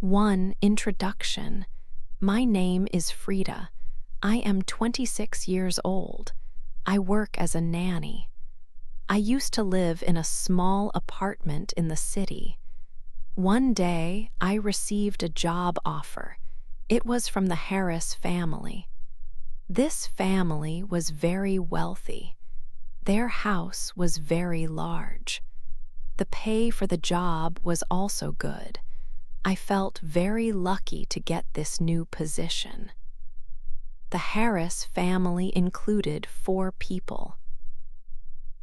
1. Introduction. My name is Frida. I am 26 years old. I work as a nanny. I used to live in a small apartment in the city. One day, I received a job offer. It was from the Harris family. This family was very wealthy. Their house was very large. The pay for the job was also good. I felt very lucky to get this new position. The Harris family included 4 people.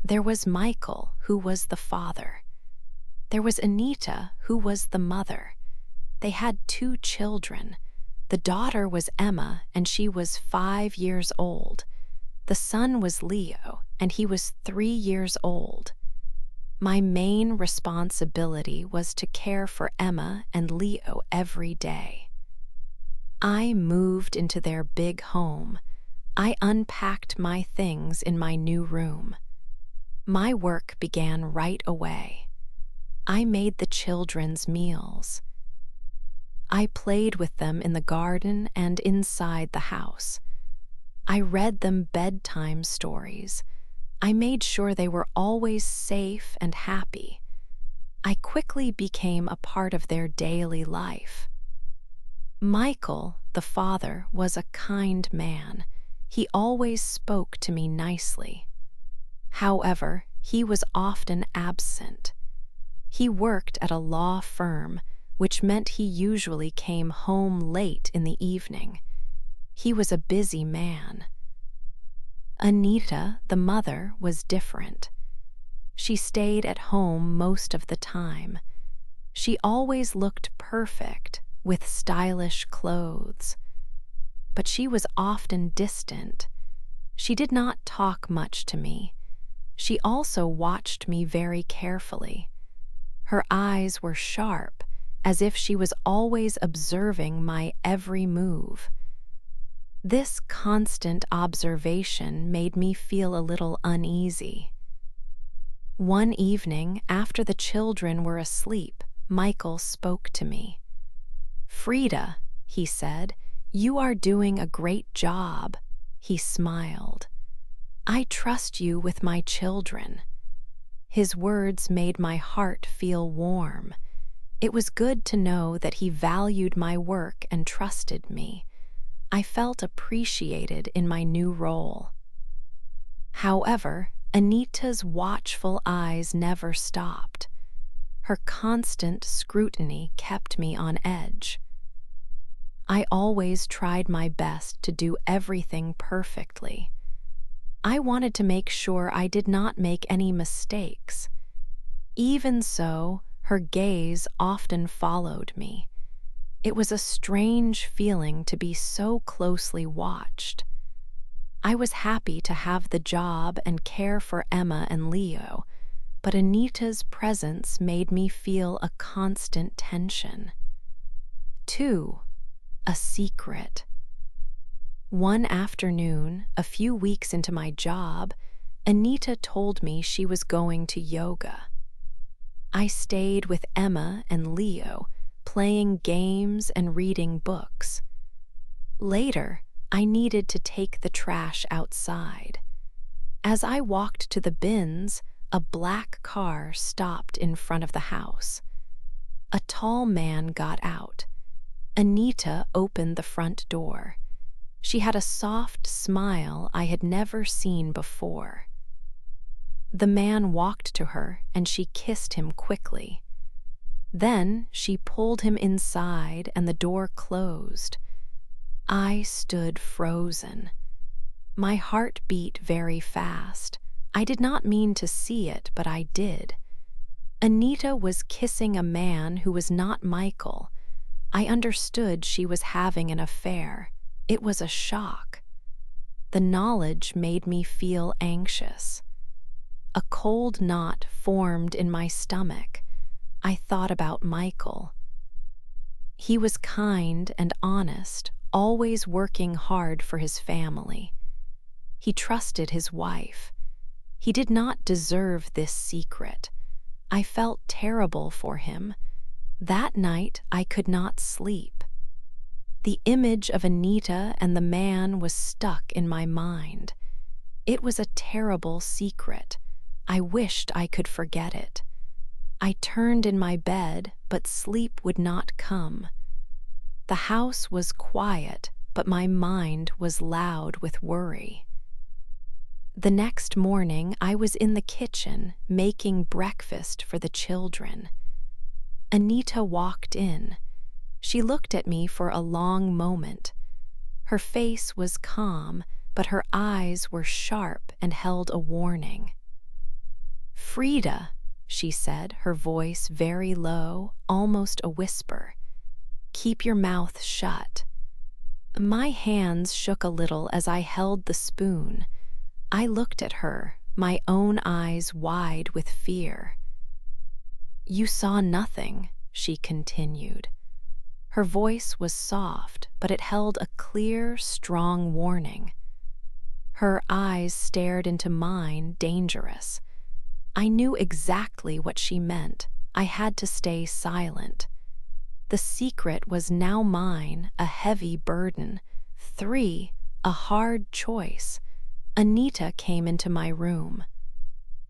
There was Michael, who was the father. There was Anita, who was the mother. They had 2 children. The daughter was Emma, and she was 5 years old. The son was Leo, and he was 3 years old. My main responsibility was to care for Emma and Leo every day. I moved into their big home. I unpacked my things in my new room. My work began right away. I made the children's meals. I played with them in the garden and inside the house. I read them bedtime stories. I made sure they were always safe and happy. I quickly became a part of their daily life. Michael, the father, was a kind man. He always spoke to me nicely. However, he was often absent. He worked at a law firm, which meant he usually came home late in the evening. He was a busy man. Anita, the mother, was different. She stayed at home most of the time. She always looked perfect, with stylish clothes. But she was often distant. She did not talk much to me. She also watched me very carefully. Her eyes were sharp, as if she was always observing my every move. This constant observation made me feel a little uneasy. One evening, after the children were asleep, Michael spoke to me. "Frida," he said, "you are doing a great job." He smiled. "I trust you with my children." His words made my heart feel warm. It was good to know that he valued my work and trusted me. I felt appreciated in my new role. However, Anita's watchful eyes never stopped. Her constant scrutiny kept me on edge. I always tried my best to do everything perfectly. I wanted to make sure I did not make any mistakes. Even so, her gaze often followed me. It was a strange feeling to be so closely watched. I was happy to have the job and care for Emma and Leo, but Anita's presence made me feel a constant tension. 2. A secret. One afternoon, a few weeks into my job, Anita told me she was going to yoga. I stayed with Emma and Leo, playing games and reading books. Later, I needed to take the trash outside. As I walked to the bins, a black car stopped in front of the house. A tall man got out. Anita opened the front door. She had a soft smile I had never seen before. The man walked to her and she kissed him quickly. Then she pulled him inside and the door closed. I stood frozen. My heart beat very fast. I did not mean to see it, but I did. Anita was kissing a man who was not Michael. I understood she was having an affair. It was a shock. The knowledge made me feel anxious. A cold knot formed in my stomach. I thought about Michael. He was kind and honest, always working hard for his family. He trusted his wife. He did not deserve this secret. I felt terrible for him. That night, I could not sleep. The image of Anita and the man was stuck in my mind. It was a terrible secret. I wished I could forget it. I turned in my bed, but sleep would not come. The house was quiet, but my mind was loud with worry. The next morning, I was in the kitchen making breakfast for the children. Anita walked in. She looked at me for a long moment. Her face was calm, but her eyes were sharp and held a warning. "Frida," she said, her voice very low, almost a whisper, "keep your mouth shut." My hands shook a little as I held the spoon. I looked at her, my own eyes wide with fear. "You saw nothing," she continued. Her voice was soft, but it held a clear, strong warning. Her eyes stared into mine, dangerous. I knew exactly what she meant. I had to stay silent. The secret was now mine, a heavy burden. 3, a hard choice. Anita came into my room.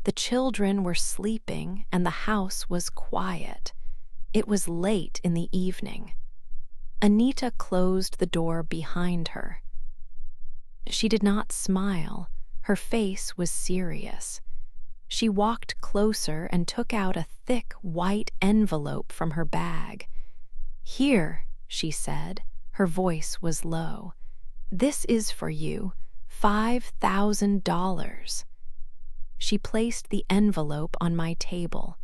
The children were sleeping and the house was quiet. It was late in the evening. Anita closed the door behind her. She did not smile. Her face was serious. She walked closer and took out a thick white envelope from her bag. "Here," she said. Her voice was low. "This is for you, $5,000. She placed the envelope on my table.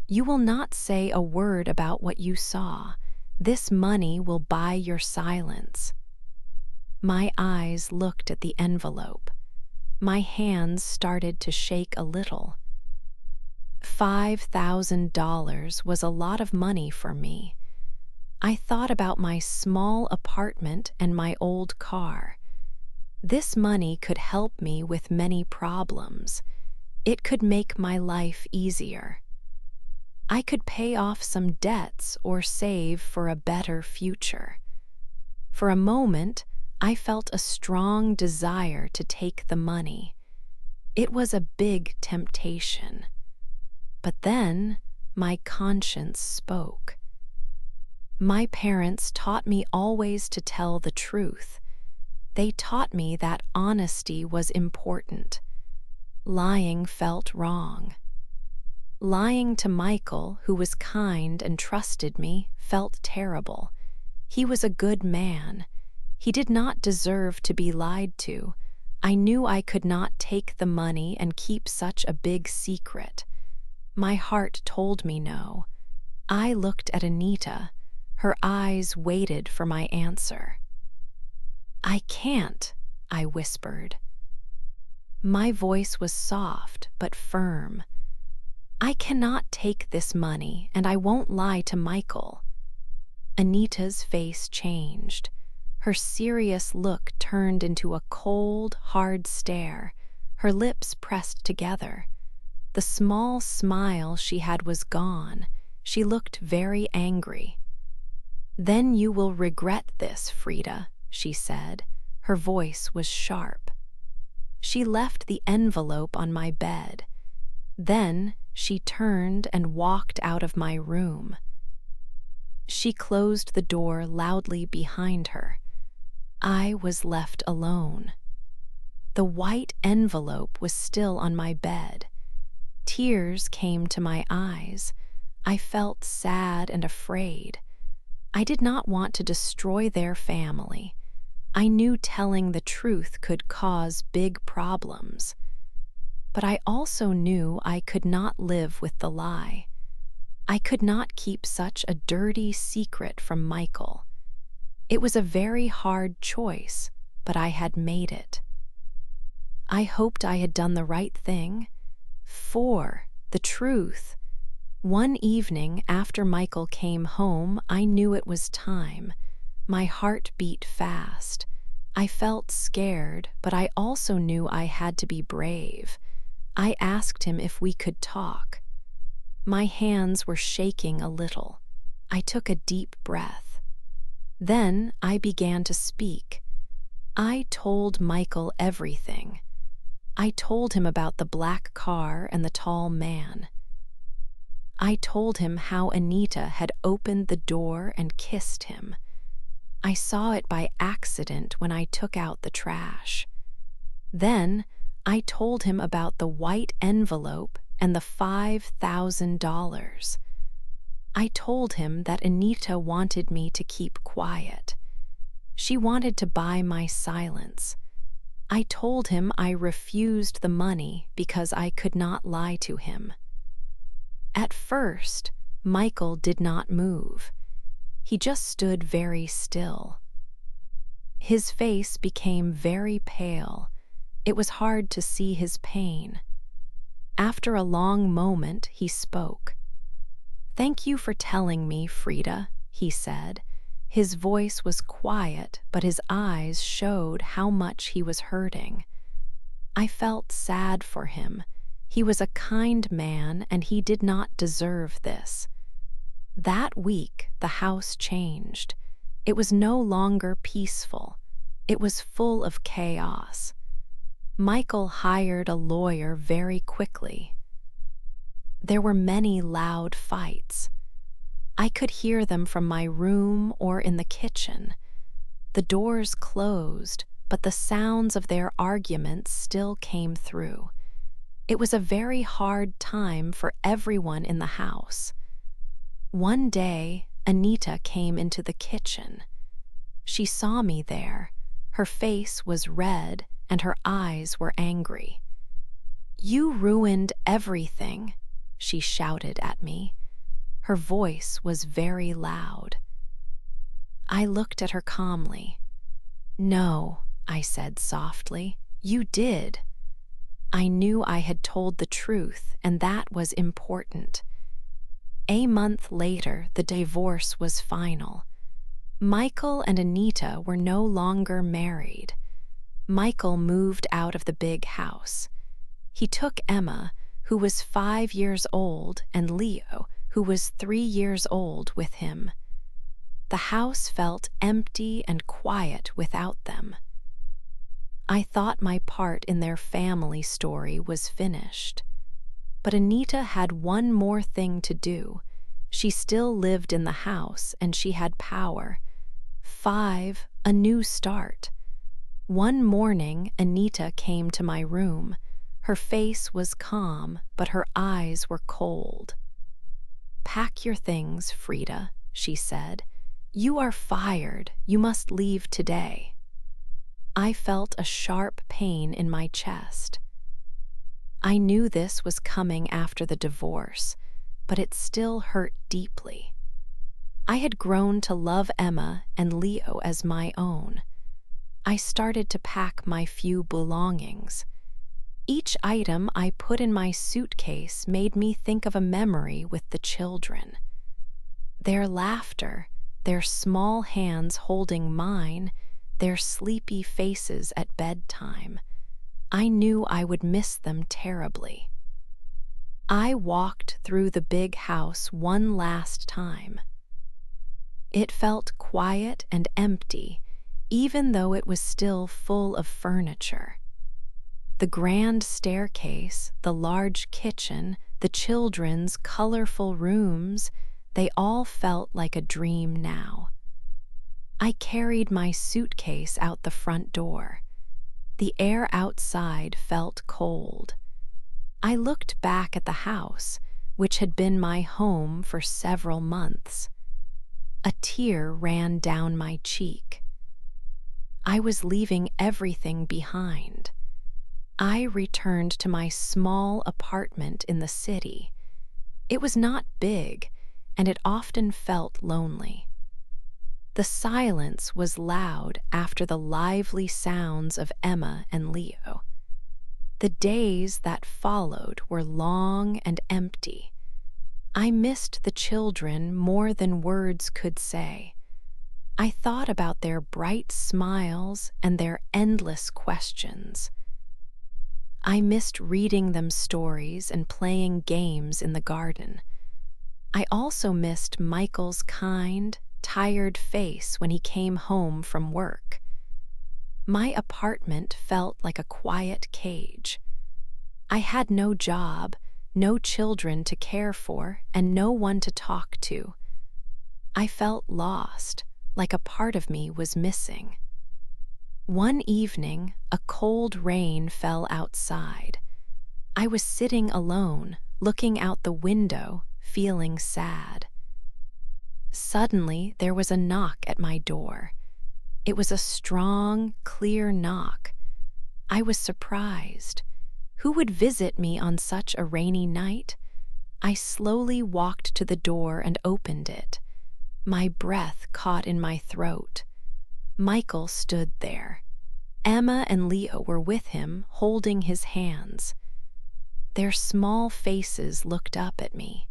"You will not say a word about what you saw. This money will buy your silence." My eyes looked at the envelope. My hands started to shake a little. $5,000 was a lot of money for me. I thought about my small apartment and my old car. This money could help me with many problems. It could make my life easier. I could pay off some debts or save for a better future. For a moment, I felt a strong desire to take the money. It was a big temptation. But then, my conscience spoke. My parents taught me always to tell the truth. They taught me that honesty was important. Lying felt wrong. Lying to Michael, who was kind and trusted me, felt terrible. He was a good man. He did not deserve to be lied to. I knew I could not take the money and keep such a big secret. My heart told me no. I looked at Anita. Her eyes waited for my answer. "I can't," I whispered. My voice was soft but firm. "I cannot take this money, and I won't lie to Michael." Anita's face changed. Her serious look turned into a cold, hard stare. Her lips pressed together. The small smile she had was gone. She looked very angry. "Then you will regret this, Frida," she said. Her voice was sharp. She left the envelope on my bed. Then she turned and walked out of my room. She closed the door loudly behind her. I was left alone. The white envelope was still on my bed. Tears came to my eyes. I felt sad and afraid. I did not want to destroy their family. I knew telling the truth could cause big problems. But I also knew I could not live with the lie. I could not keep such a dirty secret from Michael. It was a very hard choice, but I had made it. I hoped I had done the right thing. For the truth. One evening after Michael came home, I knew it was time. My heart beat fast. I felt scared, but I also knew I had to be brave. I asked him if we could talk. My hands were shaking a little. I took a deep breath. Then I began to speak. I told Michael everything. I told him about the black car and the tall man. I told him how Anita had opened the door and kissed him. I saw it by accident when I took out the trash. Then I told him about the white envelope and the $5,000. I told him that Anita wanted me to keep quiet. She wanted to buy my silence. I told him I refused the money because I could not lie to him. At first, Michael did not move. He just stood very still. His face became very pale. It was hard to see his pain. After a long moment, he spoke. "Thank you for telling me, Frida," he said. His voice was quiet, but his eyes showed how much he was hurting. I felt sad for him. He was a kind man, and he did not deserve this. That week, the house changed. It was no longer peaceful. It was full of chaos. Michael hired a lawyer very quickly. There were many loud fights. I could hear them from my room or in the kitchen. The doors closed, but the sounds of their arguments still came through. It was a very hard time for everyone in the house. One day, Anita came into the kitchen. She saw me there. Her face was red and her eyes were angry. "You ruined everything," she shouted at me. Her voice was very loud. I looked at her calmly. "No," I said softly, "you did." I knew I had told the truth, and that was important. A month later, the divorce was final. Michael and Anita were no longer married. Michael moved out of the big house. He took Emma, who was 5 years old, and Leo, who was 3 years old, with him. The house felt empty and quiet without them. I thought my part in their family story was finished. But Anita had one more thing to do. She still lived in the house and she had power. 5, a new start. One morning, Anita came to my room. Her face was calm, but her eyes were cold. "Pack your things, Frida," she said. "You are fired. You must leave today." I felt a sharp pain in my chest. I knew this was coming after the divorce, but it still hurt deeply. I had grown to love Emma and Leo as my own. I started to pack my few belongings. Each item I put in my suitcase made me think of a memory with the children. Their laughter, their small hands holding mine, their sleepy faces at bedtime. I knew I would miss them terribly. I walked through the big house one last time. It felt quiet and empty, even though it was still full of furniture. The grand staircase, the large kitchen, the children's colorful rooms, they all felt like a dream now. I carried my suitcase out the front door. The air outside felt cold. I looked back at the house, which had been my home for several months. A tear ran down my cheek. I was leaving everything behind. I returned to my small apartment in the city. It was not big, and it often felt lonely. The silence was loud after the lively sounds of Emma and Leo. The days that followed were long and empty. I missed the children more than words could say. I thought about their bright smiles and their endless questions. I missed reading them stories and playing games in the garden. I also missed Michael's kind, tired face when he came home from work. My apartment felt like a quiet cage. I had no job, no children to care for, and no one to talk to. I felt lost, like a part of me was missing. One evening, a cold rain fell outside. I was sitting alone, looking out the window, feeling sad. Suddenly, there was a knock at my door. It was a strong, clear knock. I was surprised. Who would visit me on such a rainy night? I slowly walked to the door and opened it. My breath caught in my throat. Michael stood there. Emma and Leo were with him, holding his hands. Their small faces looked up at me.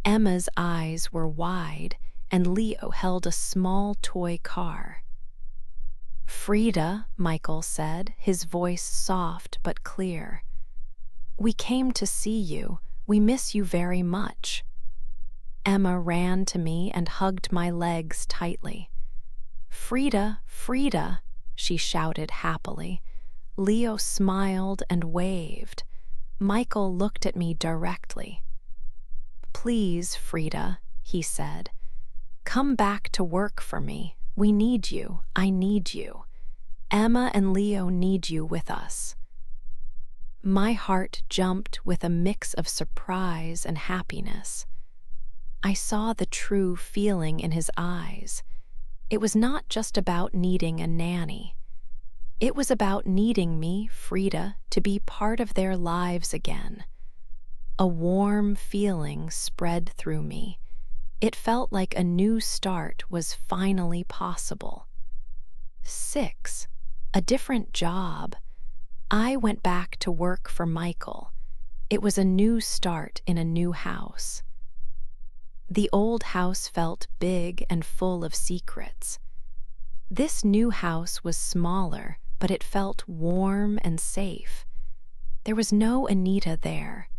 Emma's eyes were wide, and Leo held a small toy car. "Frida," Michael said, his voice soft but clear. "We came to see you. We miss you very much." Emma ran to me and hugged my legs tightly. "Frida, Frida," she shouted happily. Leo smiled and waved. Michael looked at me directly. "Please, Frida," he said. "Come back to work for me. We need you. I need you. Emma and Leo need you with us." My heart jumped with a mix of surprise and happiness. I saw the true feeling in his eyes. It was not just about needing a nanny. It was about needing me, Frida, to be part of their lives again. A warm feeling spread through me. It felt like a new start was finally possible. 6. A different job. I went back to work for Michael. It was a new start in a new house. The old house felt big and full of secrets. This new house was smaller, but it felt warm and safe. There was no Anita there.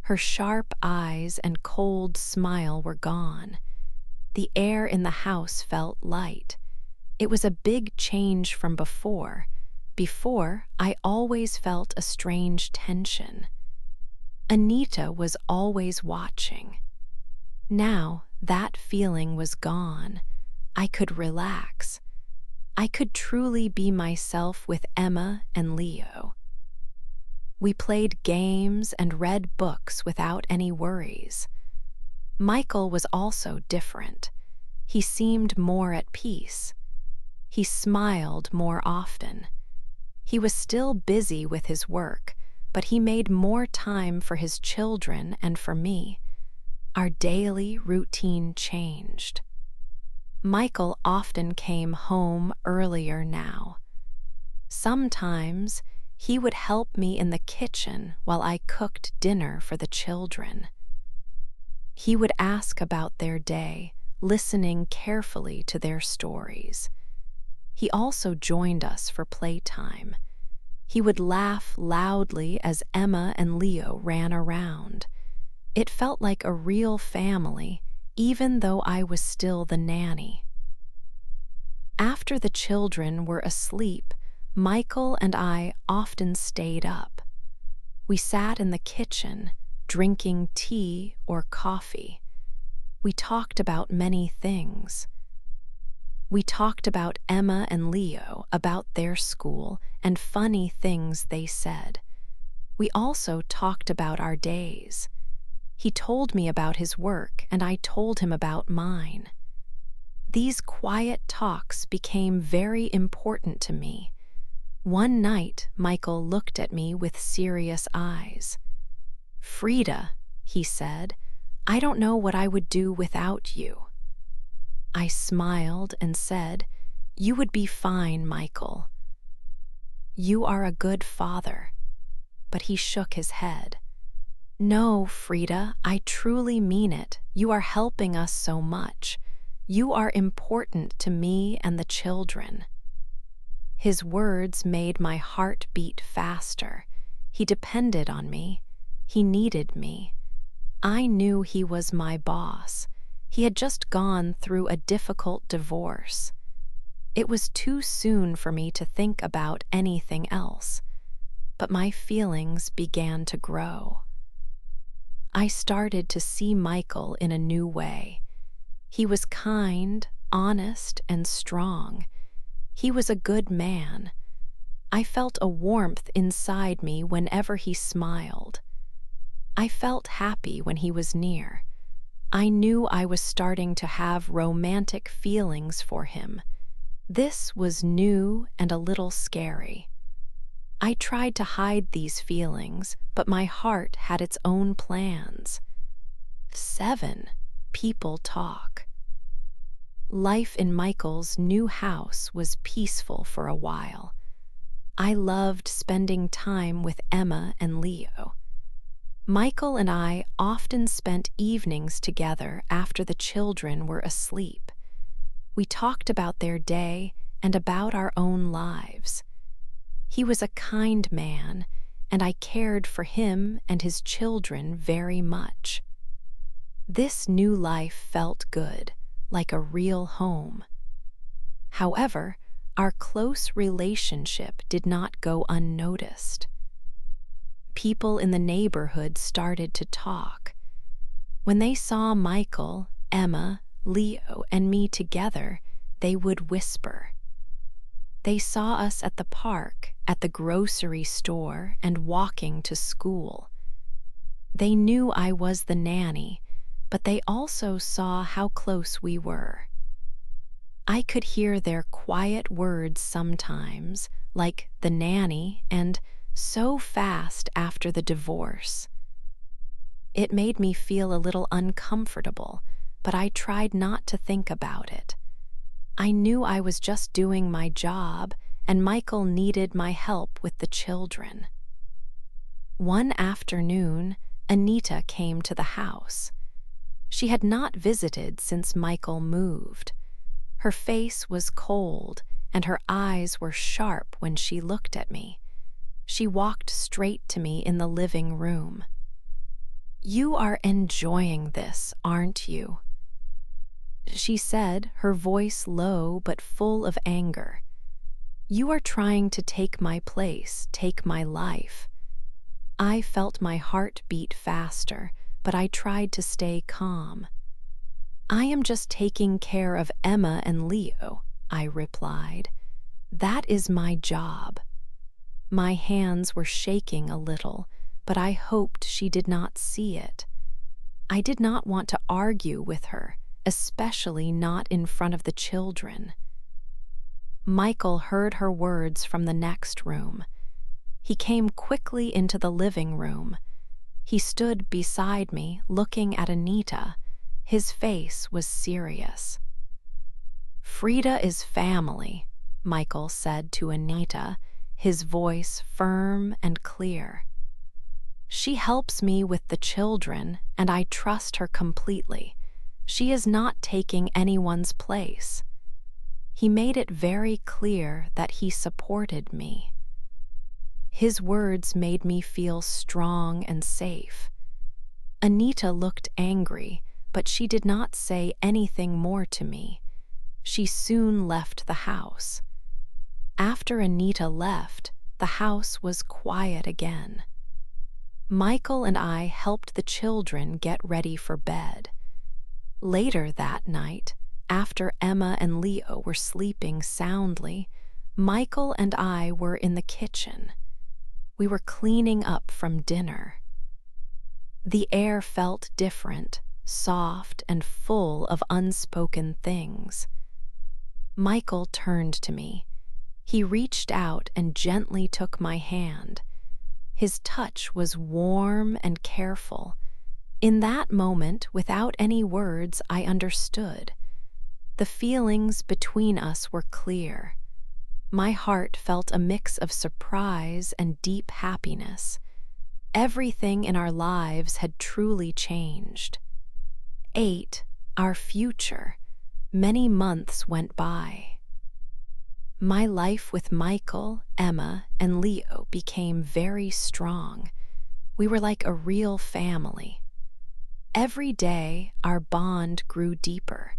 Her sharp eyes and cold smile were gone. The air in the house felt light. It was a big change from before. Before, I always felt a strange tension. Anita was always watching. Now, that feeling was gone. I could relax. I could truly be myself with Emma and Leo. We played games and read books without any worries. Michael was also different. He seemed more at peace. He smiled more often. He was still busy with his work, but he made more time for his children and for me. Our daily routine changed. Michael often came home earlier now. Sometimes he would help me in the kitchen while I cooked dinner for the children. He would ask about their day, listening carefully to their stories. He also joined us for playtime. He would laugh loudly as Emma and Leo ran around. It felt like a real family, even though I was still the nanny. After the children were asleep, Michael and I often stayed up. We sat in the kitchen, drinking tea or coffee. We talked about many things. We talked about Emma and Leo, about their school, and funny things they said. We also talked about our days. He told me about his work, and I told him about mine. These quiet talks became very important to me. One night, Michael looked at me with serious eyes. "Frida," he said, "I don't know what I would do without you." I smiled and said, "You would be fine, Michael. You are a good father." But he shook his head. "No, Frida, I truly mean it. You are helping us so much. You are important to me and the children." His words made my heart beat faster. He depended on me. He needed me. I knew he was my boss. He had just gone through a difficult divorce. It was too soon for me to think about anything else, but my feelings began to grow. I started to see Michael in a new way. He was kind, honest, and strong. He was a good man. I felt a warmth inside me whenever he smiled. I felt happy when he was near. I knew I was starting to have romantic feelings for him. This was new and a little scary. I tried to hide these feelings, but my heart had its own plans. 7. People talk. Life in Michael's new house was peaceful for a while. I loved spending time with Emma and Leo. Michael and I often spent evenings together after the children were asleep. We talked about their day and about our own lives. He was a kind man, and I cared for him and his children very much. This new life felt good, like a real home. However, our close relationship did not go unnoticed. People in the neighborhood started to talk. When they saw Michael, Emma, Leo, and me together, they would whisper. They saw us at the park, at the grocery store, and walking to school. They knew I was the nanny, but they also saw how close we were. I could hear their quiet words sometimes, like the nanny and so fast after the divorce. It made me feel a little uncomfortable, but I tried not to think about it. I knew I was just doing my job, and Michael needed my help with the children. One afternoon, Anita came to the house. She had not visited since Michael moved. Her face was cold, and her eyes were sharp when she looked at me. She walked straight to me in the living room. "You are enjoying this, aren't you?" she said, her voice low but full of anger. "You are trying to take my place, take my life." I felt my heart beat faster, but I tried to stay calm. "I am just taking care of Emma and Leo," I replied. "That is my job." My hands were shaking a little, but I hoped she did not see it. I did not want to argue with her, especially not in front of the children. Michael heard her words from the next room. He came quickly into the living room. He stood beside me, looking at Anita. His face was serious. "Frida is family," Michael said to Anita, his voice firm and clear. "She helps me with the children, and I trust her completely. She is not taking anyone's place." He made it very clear that he supported me. His words made me feel strong and safe. Anita looked angry, but she did not say anything more to me. She soon left the house. After Anita left, the house was quiet again. Michael and I helped the children get ready for bed. Later that night, after Emma and Leo were sleeping soundly, Michael and I were in the kitchen. We were cleaning up from dinner. The air felt different, soft and full of unspoken things. Michael turned to me. He reached out and gently took my hand. His touch was warm and careful. In that moment, without any words, I understood. The feelings between us were clear. My heart felt a mix of surprise and deep happiness. Everything in our lives had truly changed. 8. Our future. Many months went by. My life with Michael, Emma, and Leo became very strong. We were like a real family. Every day, our bond grew deeper.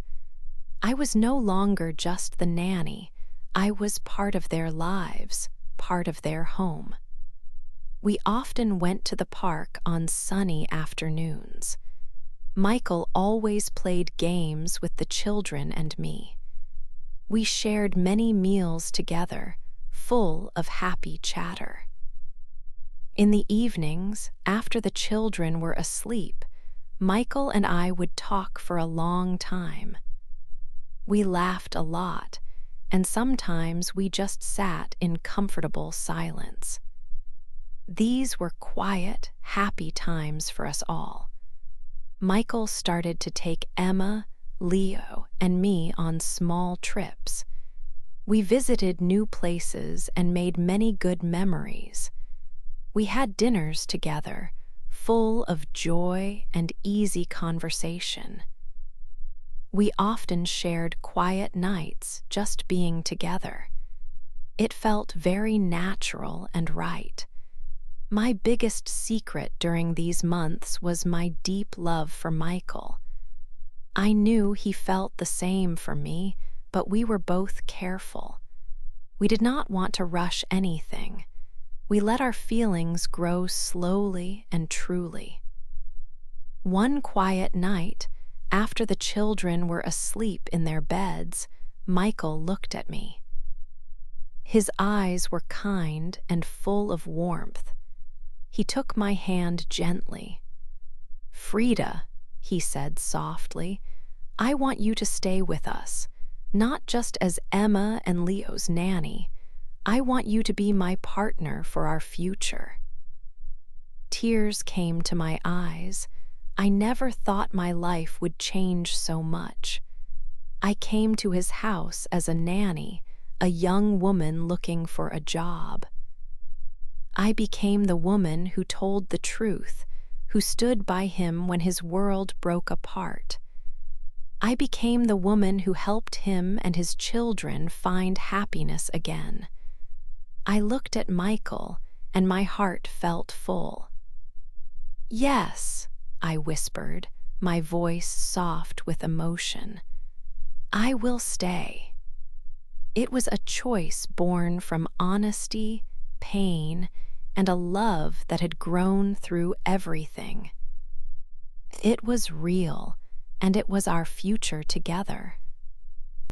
I was no longer just the nanny. I was part of their lives, part of their home. We often went to the park on sunny afternoons. Michael always played games with the children and me. We shared many meals together, full of happy chatter. In the evenings, after the children were asleep, Michael and I would talk for a long time. We laughed a lot, and sometimes we just sat in comfortable silence. These were quiet, happy times for us all. Michael started to take Emma, Leo, and me on small trips. We visited new places and made many good memories. We had dinners together, full of joy and easy conversation. We often shared quiet nights just being together. It felt very natural and right. My biggest secret during these months was my deep love for Michael. I knew he felt the same for me, but we were both careful. We did not want to rush anything. We let our feelings grow slowly and truly. One quiet night, after the children were asleep in their beds, Michael looked at me. His eyes were kind and full of warmth. He took my hand gently. "Frida," he said softly, "I want you to stay with us, not just as Emma and Leo's nanny. I want you to be my partner for our future." Tears came to my eyes. I never thought my life would change so much. I came to his house as a nanny, a young woman looking for a job. I became the woman who told the truth, who stood by him when his world broke apart. I became the woman who helped him and his children find happiness again. I looked at Michael, and my heart felt full. "Yes," I whispered, my voice soft with emotion. "I will stay." It was a choice born from honesty, pain, and a love that had grown through everything. It was real, and it was our future together.